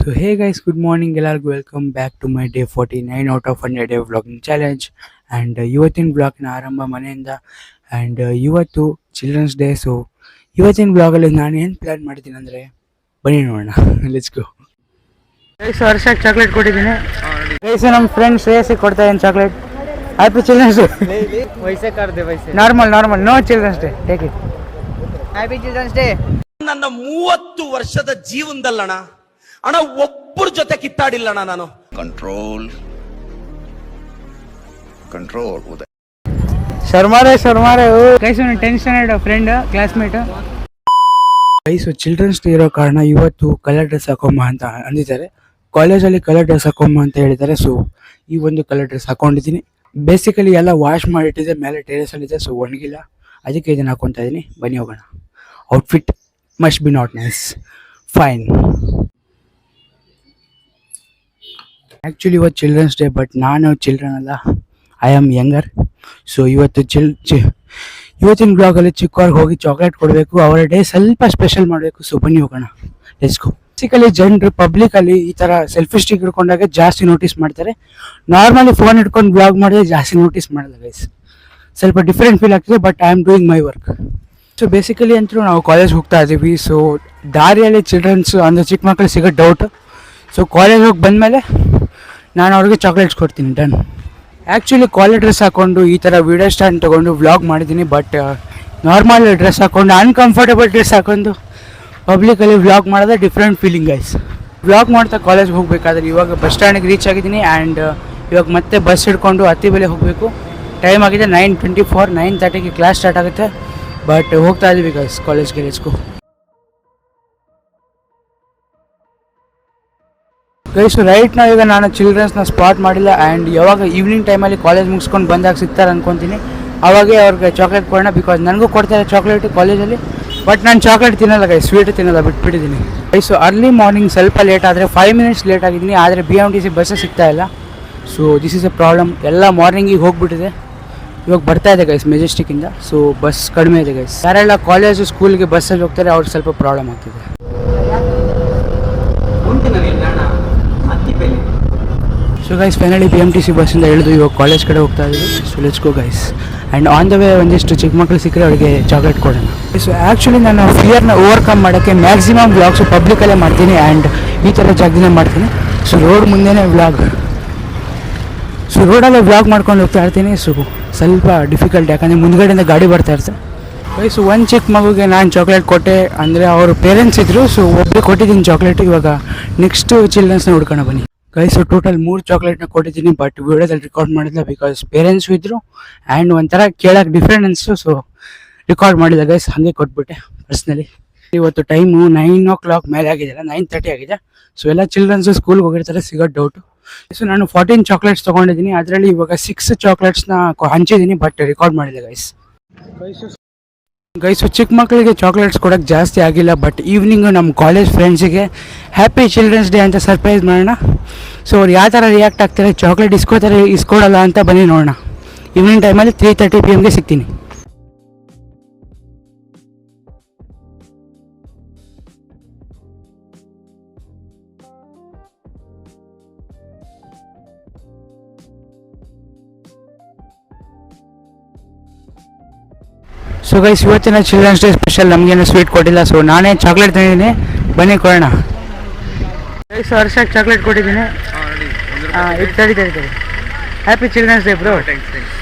So hey guys, good morning ಎಲ್ಲರಿಗೂ welcome back to my day 49 out of 100 day vlogging challenge. And ಇವತ್ತಿನ ಬ್ಲಾಗ್ನ ಆರಂಭ ಮನೆಯಿಂದ. And ಇವತ್ತು ಚಿಲ್ಡ್ರನ್ಸ್ ಡೇ. ಸೊ ಇವತ್ತಿನ ಬ್ಲಾಗಲ್ಲಿ ನಾನು ಏನು ಪ್ಲ್ಯಾನ್ ಮಾಡಿದ್ದೀನಿ ಅಂದರೆ ಬನ್ನಿ ನೋಡೋಣ. Let's go. ಗೈಸ್ ವರ್ಷಕ್ಕೆ ಚಾಕ್ಲೇಟ್ ಕೊಟ್ಟಿದ್ದೀನಿ. ಗೈಸ್ ನಮ್ಮ ಫ್ರೆಂಡ್ ಶ್ರೇಯಸ್ಸಿಗೆ ಕೊಡ್ತಾ ಇದ್ದೀನಿ ಚಾಕ್ಲೇಟ್. Happy children's day. ವಯಸ್ಸೇ ಕರ್ದೆ ವಯಸ್ಸೇ normal no children's day, take it. Happy children's day. ನನ್ನ 30 ವರ್ಷದ ಜೀವನದಲ್ಲಣ ಅಣ್ಣ ಒಬ್ಬರ ಜೊತೆ ಕಿತ್ತಾಡಿಲ್ಲಣ್ಣ ನಾನು. ಕಂಟ್ರೋಲ್ ಉದಯ್. ಶರ್ಮಾರೆ ಗೈಸ್ ನನ್ನ 10th standard friend classmate. Guys children's day ಇರೋ ಕಾರಣ ಇವತ್ತು ಕಲರ್ ಡ್ರೆಸ್ ಹಾಕೊಂಬ ಅಂತ ಅಂದಿದ್ದಾರೆ. ಕಾಲೇಜಲ್ಲಿ ಕಲರ್ ಡ್ರೆಸ್ ಹಾಕೊಂಬ ಅಂತ ಹೇಳಿದ್ದಾರೆ. ಸೊ ಈ ಒಂದು ಕಲರ್ ಡ್ರೆಸ್ ಹಾಕೊಂಡಿದ್ದೀನಿ. ಬೇಸಿಕಲಿ ಎಲ್ಲ ವಾಶ್ ಮಾಡಿಟ್ಟಿದೆ, ಮೇಲೆ ಟೆರೇಸಲ್ಲಿದೆ. ಸೊ ಒಣಗಿಲ್ಲ, ಅದಕ್ಕೆ ಇದನ್ನು ಹಾಕೊತಾ ಇದ್ದೀನಿ. ಬನ್ನಿ ಹೋಗೋಣ. Outfit must be not nice, fine. Actually ಇವತ್ತು ಚಿಲ್ಡ್ರನ್ಸ್ ಡೇ, ಬಟ್ ನಾನು ಚಿಲ್ಡ್ರನ್ ಅಲ್ಲ, ಐ ಆಮ್ ಯಂಗರ್. ಸೊ ಇವತ್ತು ಇವತ್ತಿನ ಬ್ಲಾಗಲ್ಲಿ ಚಿಕ್ಕವ್ರಿಗೆ ಹೋಗಿ ಚಾಕ್ಲೇಟ್ ಕೊಡಬೇಕು, ಅವರ ಡೇ ಸ್ವಲ್ಪ ಸ್ಪೆಷಲ್ ಮಾಡಬೇಕು. ಸೊ ಬನ್ನಿ ಹೋಗೋಣ, ಲೆಟ್ಸ್ ಗೋ. ಬೇಸಿಕಲಿ ಜನರು ಪಬ್ಲಿಕಲ್ಲಿ ಈ ಥರ ಸೆಲ್ಫಿ ಸ್ಟಿಕ್ ಹಿಡ್ಕೊಂಡಾಗ ಜಾಸ್ತಿ ನೋಟಿಸ್ ಮಾಡ್ತಾರೆ. ನಾರ್ಮಲಿ ಫೋನ್ ಹಿಡ್ಕೊಂಡು ಬ್ಲಾಗ್ ಮಾಡಿದ್ರೆ ಜಾಸ್ತಿ ನೋಟಿಸ್ ಮಾಡಲ್ಲ ಗೈಸ್. ಸ್ವಲ್ಪ ಡಿಫ್ರೆಂಟ್ ಫೀಲ್ ಆಗ್ತದೆ, but I am doing my work. So basically ಅಂತೂ ನಾವು ಕಾಲೇಜ್ ಹೋಗ್ತಾ ಇದ್ದೀವಿ. ಸೊ ದಾರಿಯಲ್ಲಿ ಚಿಲ್ಡ್ರನ್ಸ್ ಅಂದರೆ ಚಿಕ್ಕ ಮಕ್ಕಳು ಸಿಗೋ ಡೌಟ್. ಸೊ ಕಾಲೇಜ್ ಹೋಗಿ ಬಂದಮೇಲೆ ನಾನು ಅವ್ರಿಗೆ ಚಾಕ್ಲೇಟ್ಸ್ ಕೊಡ್ತೀನಿ. ಡನ್. ಆ್ಯಕ್ಚುಲಿ ಕಾಲೇಜ್ ಡ್ರೆಸ್ ಹಾಕ್ಕೊಂಡು ಈ ಥರ ವೀಡಿಯೋ ಸ್ಟ್ಯಾಂಡ್ ತೊಗೊಂಡು ವ್ಲಾಗ್ ಮಾಡಿದ್ದೀನಿ. ಬಟ್ ನಾರ್ಮಲ್ ಡ್ರೆಸ್ ಹಾಕ್ಕೊಂಡು ಅನ್ಕಂಫರ್ಟೇಬಲ್ ಡ್ರೆಸ್ ಹಾಕೊಂಡು ಪಬ್ಲಿಕಲ್ಲಿ ವ್ಲಾಗ್ ಮಾಡೋದೇ ಡಿಫ್ರೆಂಟ್ ಫೀಲಿಂಗ್ ಗೈಸ್. ವ್ಲಾಗ್ ಮಾಡ್ತಾ ಕಾಲೇಜ್ಗೆ ಹೋಗಬೇಕಾದ್ರೆ ಇವಾಗ ಬಸ್ ಸ್ಟ್ಯಾಂಡಿಗೆ ರೀಚ್ ಆಗಿದ್ದೀನಿ. ಆ್ಯಂಡ್ ಇವಾಗ ಮತ್ತೆ ಬಸ್ ಹಿಡ್ಕೊಂಡು ಹತ್ತಿ ಬೆಲೆ ಹೋಗಬೇಕು. ಟೈಮ್ ಆಗಿದೆ 9:24, 9:30ಗೆ ಕ್ಲಾಸ್ ಸ್ಟಾರ್ಟ್ ಆಗುತ್ತೆ. ಬಟ್ ಹೋಗ್ತಾ ಇದ್ದೀವಿ ಗೈಸ್ ಕಾಲೇಜ್ಗೆ. Let's go. ಗೈಸ್ ರೈಟ್ ನಾವು ಈಗ ನಾನು ಚಿಲ್ಡ್ರನ್ಸ್ನ ಸ್ಪಾಟ್ ಮಾಡಿಲ್ಲ. ಆ್ಯಂಡ್ ಯಾವಾಗ ಈವ್ನಿಂಗ್ ಟೈಮಲ್ಲಿ ಕಾಲೇಜ್ ಮುಗಿಸ್ಕೊಂಡು ಬಂದಾಗ ಸಿಗ್ತಾರೆ ಅಂದ್ಕೊತೀನಿ, ಅವಾಗೇ ಅವ್ರಿಗೆ ಚಾಕ್ಲೇಟ್ ಕೊಡೋಣ. ಬಿಕಾಸ್ ನನಗೂ ಕೊಡ್ತಾರೆ ಚಾಕ್ಲೇಟು ಕಾಲೇಜಲ್ಲಿ. ಬಟ್ ನಾನು ಚಾಕ್ಲೇಟ್ ತಿನ್ನಲ್ಲ ಗೈಸ್, ಸ್ವೀಟ್ ತಿನ್ನಲ್ಲ, ಬಿಟ್ಬಿಟ್ಟಿದ್ದೀನಿ ಗೈಸ್. ಅರ್ಲಿ ಮಾರ್ನಿಂಗ್ ಸ್ವಲ್ಪ ಲೇಟ್ ಆದರೆ 5 minutes ಲೇಟ್ ಆಗಿದ್ದೀನಿ. ಆದರೆ BMTC ಬಸ್ಸೇ ಸಿಗ್ತಾ ಇಲ್ಲ. So this is A problem. ಎಲ್ಲ ಮಾರ್ನಿಂಗಿಗೆ ಹೋಗ್ಬಿಟ್ಟಿದೆ. ಇವಾಗ ಬರ್ತಾ ಇದೆ ಗೈಸ್ ಮೆಜೆಸ್ಟಿಕ್ಕಿಂದ. ಸೊ ಬಸ್ ಕಡಿಮೆ ಇದೆ ಗೈಸ್. ಯಾರೆಲ್ಲ ಕಾಲೇಜು ಸ್ಕೂಲ್ಗೆ ಬಸ್ಸಲ್ಲಿ ಹೋಗ್ತಾರೆ ಅವ್ರಿಗೆ ಸ್ವಲ್ಪ ಪ್ರಾಬ್ಲಮ್ ಆಗ್ತಿದೆ. ಸೊ ಗೈಸ್ ಫೈನಲಿ BMTC ಬಸ್ಸಿಂದ ಇಳಿದು ಇವಾಗ ಕಾಲೇಜ್ ಕಡೆ ಹೋಗ್ತಾ ಇದ್ದೀವಿ. So let's go guys. And on the way ಒಂದಿಷ್ಟು ಚಿಕ್ಕ ಮಕ್ಕಳು ಸಿಕ್ಕರೆ ಅವರಿಗೆ ಚಾಕ್ಲೇಟ್ ಕೊಡೋಣ. ಸೊ ಆ್ಯಕ್ಚುಲಿ ನಾನು ಫಿಯರ್ನ ಓವರ್ಕಮ್ ಮಾಡೋಕ್ಕೆ ಮ್ಯಾಕ್ಸಿಮಮ್ ವ್ಲಾಗ್ಸು ಪಬ್ಲಿಕಲ್ಲೇ ಮಾಡ್ತೀನಿ. ಆ್ಯಂಡ್ ಈ ಥರ ಜಾಗದಿಂದ ಮಾಡ್ತೀನಿ. ಸೊ ರೋಡ್ ಮುಂದೆನೇ ವ್ಲಾಗ್. ಸೊ ರೋಡಲ್ಲೇ ವ್ಲಾಗ್ ಮಾಡ್ಕೊಂಡು ಹೋಗ್ತಾ ಇರ್ತೀನಿ. ಸೊ ಸ್ವಲ್ಪ ಡಿಫಿಕಲ್ಟ್, ಯಾಕಂದರೆ ಮುಂದ್ಗಡೆಯಿಂದ ಗಾಡಿ ಬರ್ತಾ ಇರ್ತದೆ ಗೈಸ್. ಒಂದು ಚಿಕ್ಕ ಮಗುಗೆ ನಾನು ಚಾಕ್ಲೇಟ್ ಕೊಟ್ಟೆ, ಅಂದರೆ ಅವ್ರ ಪೇರೆಂಟ್ಸ್ ಇದ್ದರು. ಸೊ ಒಬ್ಬರು ಕೊಟ್ಟಿದ್ದೀನಿ ಚಾಕ್ಲೇಟ್. ಇವಾಗ ನೆಕ್ಸ್ಟು ಚಿಲ್ಡ್ರನ್ಸ್ನ ಹುಡ್ಕೋಣ ಬನ್ನಿ ಗೈಸ್. ಟೋಟಲ್ 3 ಚಾಕ್ಲೇಟ್ನ ಕೊಟ್ಟಿದ್ದೀನಿ. ಬಟ್ ವಿಡಿಯೋದಲ್ಲಿ ರೆಕಾರ್ಡ್ ಮಾಡಿಲ್ಲ ಬಿಕಾಸ್ ಪೇರೆಂಟ್ಸು ಇದ್ದರು. ಆ್ಯಂಡ್ ಒಂಥರ ಕೇಳೋಕ್ಕೆ ಡಿಫ್ರೆಂಟ್ ಅನಿಸ್ತು. ಸೊ ರೆಕಾರ್ಡ್ ಮಾಡಿಲ್ಲ ಗೈಸ್, ಹಾಗೆ ಕೊಟ್ಬಿಟ್ಟೆ ಪರ್ಸ್ನಲಿ. ಇವತ್ತು ಟೈಮು 9 o'clock ಮೇಲೆ ಆಗಿದೆಯಲ್ಲ, 9:30 ಆಗಿದೆ. ಸೊ ಎಲ್ಲ ಚಿಲ್ಡ್ರನ್ಸು ಸ್ಕೂಲ್ಗೆ ಹೋಗಿರ್ತಾರೆ, ಸಿಗೋ ಡೌಟು. ಸೊ ನಾನು 14 ಚಾಕ್ಲೇಟ್ಸ್ ತೊಗೊಂಡಿದ್ದೀನಿ. ಅದರಲ್ಲಿ ಇವಾಗ 6 ಚಾಕ್ಲೇಟ್ಸ್ನ ಹಂಚಿದ್ದೀನಿ, ಬಟ್ ರೆಕಾರ್ಡ್ ಮಾಡಿಲ್ಲ ಗೈಸ್. ಗೈಸು ಚಿಕ್ಕ ಮಕ್ಕಳಿಗೆ ಚಾಕ್ಲೇಟ್ಸ್ ಕೊಡೋಕ್ಕೆ ಜಾಸ್ತಿ ಆಗಿಲ್ಲ. ಬಟ್ ಈವ್ನಿಂಗು ನಮ್ಮ ಕಾಲೇಜ್ ಫ್ರೆಂಡ್ಸಿಗೆ ಹ್ಯಾಪಿ ಚಿಲ್ಡ್ರನ್ಸ್ ಡೇ ಅಂತ ಸರ್ಪ್ರೈಸ್ ಮಾಡೋಣ. ಸೊ ಅವ್ರು ಯಾವ ಥರ ರಿಯಾಕ್ಟ್ ಆಗ್ತಾರೆ, ಚಾಕ್ಲೇಟ್ ಇಸ್ಕೊಡಲ್ಲ ಅಂತ ಬನ್ನಿ ನೋಡೋಣ. ಈವ್ನಿಂಗ್ ಟೈಮಲ್ಲಿ 3:30 PM ಸಿಗ್ತೀನಿ. ಸೊ ಗೈಸ್ ಇವತ್ತಿನ ಚಿಲ್ಡ್ರನ್ಸ್ ಡೇ ಸ್ಪೆಷಲ್. ನಮಗೇನು ಸ್ವೀಟ್ ಕೊಟ್ಟಿಲ್ಲ. ಸೊ ನಾನೇ ಚಾಕ್ಲೇಟ್ ತಂದಿದ್ದೀನಿ, ಬನ್ನಿ ಕೊಡೋಣ. ಗೈಸ್ ವರ್ಷಕ್ಕೆ ಚಾಕ್ಲೇಟ್ ಕೊಟ್ಟಿದ್ದೀನಿ. ತಡಿ. Happy children's day bro.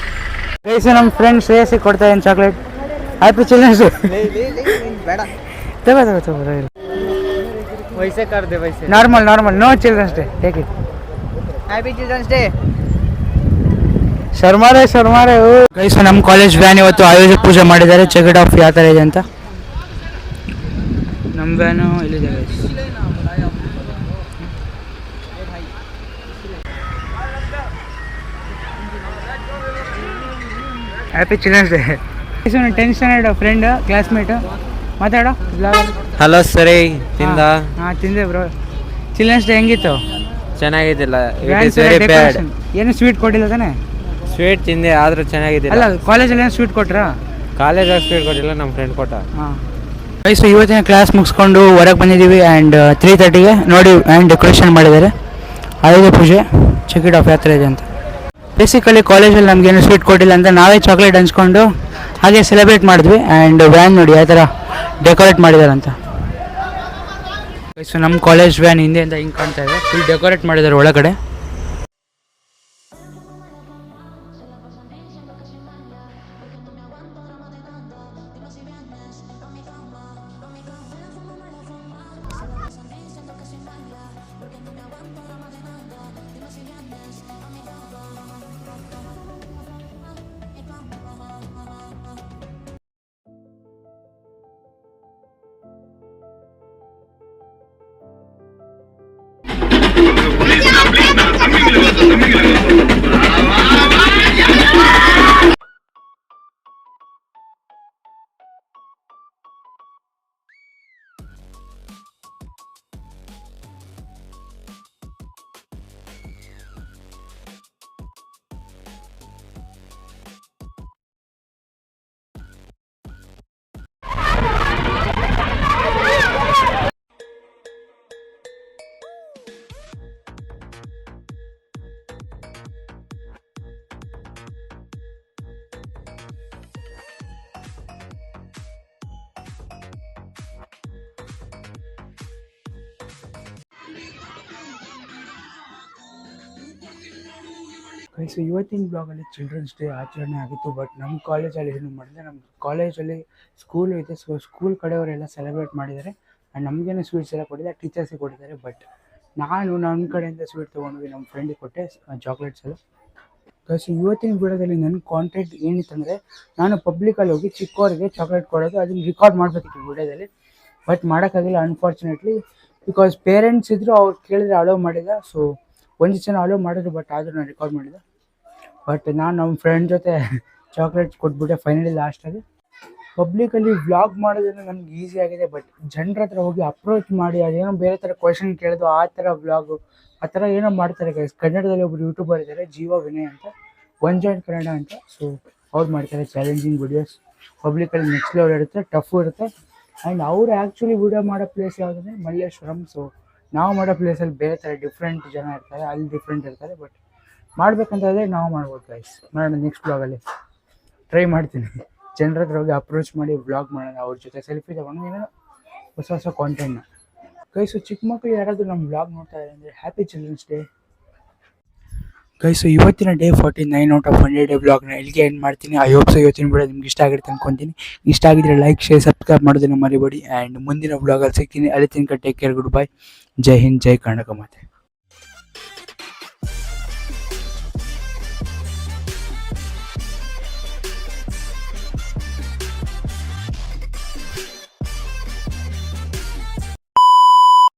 Guys ನಮ್ಮ ಫ್ರೆಂಡ್ ಶ್ರೇಯಸ್ಸಿಗೆ ಕೊಡ್ತಾ ಇದ್ದೀನಿ ಚಾಕ್ಲೇಟ್. Happy children's day. ತಗೋ. ವಯಸ್ಸೇ ಕರ್ದೆ ವಯಸ್ಸೇ. Normal no children's day, take it. Happy children's day. ಶರ್ಮಾರೆ ಗೈಸ್ ನಮ್ಮ ಕಾಲೇಜ್ ವ್ಯಾನ್ ಇವತ್ತು ಆಯುಧ ಪೂಜೆ ಮಾಡಿದ್ದಾರೆ. ಚೆಕ್ ಇಟ್ ಆಫ್ ಯಾವ ಥರ ಇದೆ ಅಂತ. ನಮ್ಮ ವ್ಯಾನು ಇಲ್ಲಿದೆ guys. Happy children's day. 10th standard friend classmate. ಮಾತಾಡೋ. ಹಲೋ ಸರಿ, ತಿಂದ? ಹಾಂ ತಿಂದೆ ಬ್ರೋ. ಚಿಲ್ಡ್ರನ್ಸ್ ಡೇ ಹೆಂಗಿತ್ತು? ಚೆನ್ನಾಗಿದ್ದಿಲ್ಲ. ಏನು ಸ್ವೀಟ್ ಕೊಟ್ಟಿಲ್ಲ ತಾನೆ? ಸ್ವೀಟ್ ತಿಂದೆ, ಆದ್ರೂ ಚೆನ್ನಾಗಿದ್ದಿಲ್ಲ. ಅಲ್ಲ ಕಾಲೇಜಲ್ಲಿ ಏನು ಸ್ವೀಟ್ ಕೊಟ್ರಾ? ಕಾಲೇಜಾಗ ಸ್ವೀಟ್ ಕೊಟ್ಟಿಲ್ಲ, ನಮ್ಮ ಫ್ರೆಂಡ್ ಕೊಟ್ಟ. ಹಾಂ ಸೊ ಇವತ್ತಿನ ಕ್ಲಾಸ್ ಮುಗಿಸ್ಕೊಂಡು ಹೊರಗೆ ಬಂದಿದ್ದೀವಿ ಆ್ಯಂಡ್ 3:30ಗೆ ನೋಡಿ ಆ್ಯಂಡ್ ಡೆಕೋರೇಷನ್ ಮಾಡಿದ್ದಾರೆ. ಆಯುಧ ಪೂಜೆ ಚೆಕ್ ಇಟ್ ಆಫ್ ಯಾತ್ರೆ ಇದೆ ಅಂತ. ಬೇಸಿಕಲಿ ಕಾಲೇಜಲ್ಲಿ ನಮಗೇನು ಸ್ವೀಟ್ ಕೊಟ್ಟಿಲ್ಲ ಅಂತ ನಾವೇ ಚಾಕ್ಲೇಟ್ ಹಂಚ್ಕೊಂಡು ಹಾಗೆ ಸೆಲೆಬ್ರೇಟ್ ಮಾಡಿದ್ವಿ. ಆ್ಯಂಡ್ ವ್ಯಾನ್ ನೋಡಿ ಯಾವ ಥರ ಡೆಕೋರೇಟ್ ಮಾಡಿದ್ದಾರೆ ಅಂತ. ಸೊ ನಮ್ಮ ಕಾಲೇಜ್ ವ್ಯಾನ್ ಹಿಂದೆಯಿಂದ ಹಿಂಗೆ ಕಾಣ್ತಾ ಇದೆ, ಫುಲ್ ಡೆಕೋರೇಟ್ ಮಾಡಿದ್ದಾರೆ ಒಳಗಡೆ. ಸೊ ಇವತ್ತಿನ ಬ್ಲಾಗಲ್ಲಿ ಚಿಲ್ಡ್ರನ್ಸ್ ಡೇ ಆಚರಣೆ ಆಗಿತ್ತು. ಬಟ್ ನಮ್ಮ ಕಾಲೇಜಲ್ಲಿ ಏನು ಮಾಡಿದೆ, ನಮ್ಮ ಕಾಲೇಜಲ್ಲಿ ಸ್ಕೂಲ್ ಇದೆ. ಸೊ ಸ್ಕೂಲ್ ಕಡೆಯವರೆಲ್ಲ ಸೆಲೆಬ್ರೇಟ್ ಮಾಡಿದ್ದಾರೆ ಆ್ಯಂಡ್ ನಮಗೇನು ಸ್ವೀಟ್ಸ್ ಎಲ್ಲ ಕೊಟ್ಟಿದ್ದಾರೆ, ಟೀಚರ್ಸಿಗೆ ಕೊಟ್ಟಿದ್ದಾರೆ. ಬಟ್ ನಾನು ನನ್ನ ಕಡೆಯಿಂದ ಸ್ವೀಟ್ ತೊಗೊಂಡ್ವಿ, ನಮ್ಮ ಫ್ರೆಂಡಿಗೆ ಕೊಟ್ಟೆ ಚಾಕ್ಲೇಟ್ಸ್ ಎಲ್ಲ. ಸೊ ಇವತ್ತಿನ ವಿಡಿಯೋದಲ್ಲಿ ನನ್ನ ಕಾಂಟೆಂಟ್ ಏನಿತ್ತಂದರೆ, ನಾನು ಪಬ್ಲಿಕಲ್ಲಿ ಹೋಗಿ ಚಿಕ್ಕವರಿಗೆ ಚಾಕ್ಲೇಟ್ ಕೊಡೋದು, ಅದನ್ನು ರೆಕಾರ್ಡ್ ಮಾಡಬೇಕಿತ್ತು ವಿಡಿಯೋದಲ್ಲಿ. ಬಟ್ ಮಾಡೋಕ್ಕಾಗಿಲ್ಲ ಅನ್ಫಾರ್ಚುನೇಟ್ಲಿ, ಬಿಕಾಸ್ ಪೇರೆಂಟ್ಸ್ ಇದ್ದರು, ಅವ್ರು ಕೇಳಿದ್ರೆ ಅಲೋ ಮಾಡಿದ. ಸೊ ಒಂದು ಜನ ಅಲೋ ಮಾಡಿದ್ರು, ಬಟ್ ಆದರೂ ನಾನು ರೆಕಾರ್ಡ್ ಮಾಡಿದೆ. ಬಟ್ ನಾನು ನಮ್ಮ ಫ್ರೆಂಡ್ ಜೊತೆ ಚಾಕ್ಲೇಟ್ಸ್ ಕೊಟ್ಬಿಟ್ಟೆ ಫೈನಲಿ ಲಾಸ್ಟಾಗಿ. ಪಬ್ಲಿಕಲ್ಲಿ ವ್ಲಾಗ್ ಮಾಡೋದನ್ನು ನನಗೆ ಈಸಿ ಆಗಿದೆ. ಬಟ್ ಜನರ ಹತ್ರ ಹೋಗಿ ಅಪ್ರೋಚ್ ಮಾಡಿ ಅದೇನೋ ಬೇರೆ ಥರ ಕ್ವೆಶನ್ ಕೇಳೋದು, ಆ ಥರ ವ್ಲಾಗು ಆ ಥರ ಏನೋ ಮಾಡ್ತಾರೆ ಗೈಸ್. ಕನ್ನಡದಲ್ಲಿ ಒಬ್ಬರು ಯೂಟ್ಯೂಬರ್ ಇದ್ದಾರೆ, ಜೀವ ವಿನಯ್ ಅಂತ, ಒನ್ ಜಾಯಿಂಟ್ ಕನ್ನಡ ಅಂತ. ಸೊ ಅವ್ರು ಮಾಡ್ತಾರೆ ಚಾಲೆಂಜಿಂಗ್ ವಿಡಿಯೋಸ್. ಪಬ್ಲಿಕಲ್ಲಿ ನೆಕ್ಸ್ಟ್ ಲೆವೆಲ್ ಇರುತ್ತೆ, ಟಫು ಇರುತ್ತೆ. ಆ್ಯಂಡ್ ಅವರು ಆ್ಯಕ್ಚುಲಿ ವಿಡಿಯೋ ಮಾಡೋ ಪ್ಲೇಸ್ ಯಾವುದಂದರೆ ಮಲ್ಲೇಶ್ವರಂ. ಸೊ ನಾವು ಮಾಡೋ ಪ್ಲೇಸಲ್ಲಿ ಬೇರೆ ಥರ ಡಿಫ್ರೆಂಟ್ ಜನ ಇರ್ತಾರೆ, ಅಲ್ಲಿ ಡಿಫ್ರೆಂಟ್ ಇರ್ತಾರೆ. ಬಟ್ ಮಾಡಬೇಕಂತಾದರೆ ನಾವು ಮಾಡ್ಬೋದು ಗೈಸ್. ಮಾಡೋಣ ನೆಕ್ಸ್ಟ್ ಬ್ಲಾಗಲ್ಲಿ ಟ್ರೈ ಮಾಡ್ತೀನಿ. ಜನರ ಹತ್ರ ಹೋಗಿ ಅಪ್ರೋಚ್ ಮಾಡಿ ವ್ಲಾಗ್ ಮಾಡೋಣ, ಅವ್ರ ಜೊತೆ ಸೆಲ್ಫಿ ತಗೊಂಡು ಏನೋ ಹೊಸ ಹೊಸ ಕಾಂಟೆಂಟ್ನ. ಗೈಸು ಚಿಕ್ಕ ಮಕ್ಕಳು ಯಾರಾದರೂ ನಮ್ಮ ವ್ಲಾಗ್ ನೋಡ್ತಾ ಇದ್ದಾರೆ ಅಂದರೆ ಹ್ಯಾಪಿ ಚಿಲ್ಡ್ರನ್ಸ್ ಡೇ ಗೈಸು. ಇವತ್ತಿನ ಡೇ 49 ಔಟ್ ಆಫ್ 100 ವ್ಲಾಗ್ನ ಇಲ್ಲಿಗೆ ಎಂಡ್ ಮಾಡ್ತೀನಿ. ಐ ಹೋಪ್ ಸೊ ಇವತ್ತಿನ ವಿಡಿಯೋ ನಿಮ್ಗೆ ಇಷ್ಟ ಆಗಿರುತ್ತೆ ಅಂದ್ಕೊತೀನಿ. ಇಷ್ಟ ಆಗಿದ್ರೆ ಲೈಕ್, ಶೇರ್, ಸಬ್ಸ್ಕ್ರೈಬ್ ಮಾಡೋದನ್ನು ಮರಿಬೇಡಿ. ಆ್ಯಂಡ್ ಮುಂದಿನ ವ್ಲಾಗಲ್ಲಿ ಸಿಗ್ತೀನಿ. ಅಲ್ಲಿ ತನಕ ಟೇಕ್ ಕೇರ್, ಗುಡ್ ಬೈ. ಜೈ ಹಿಂದ್, ಜೈ ಕರ್ನಾಟಕ ಮಾತೆ.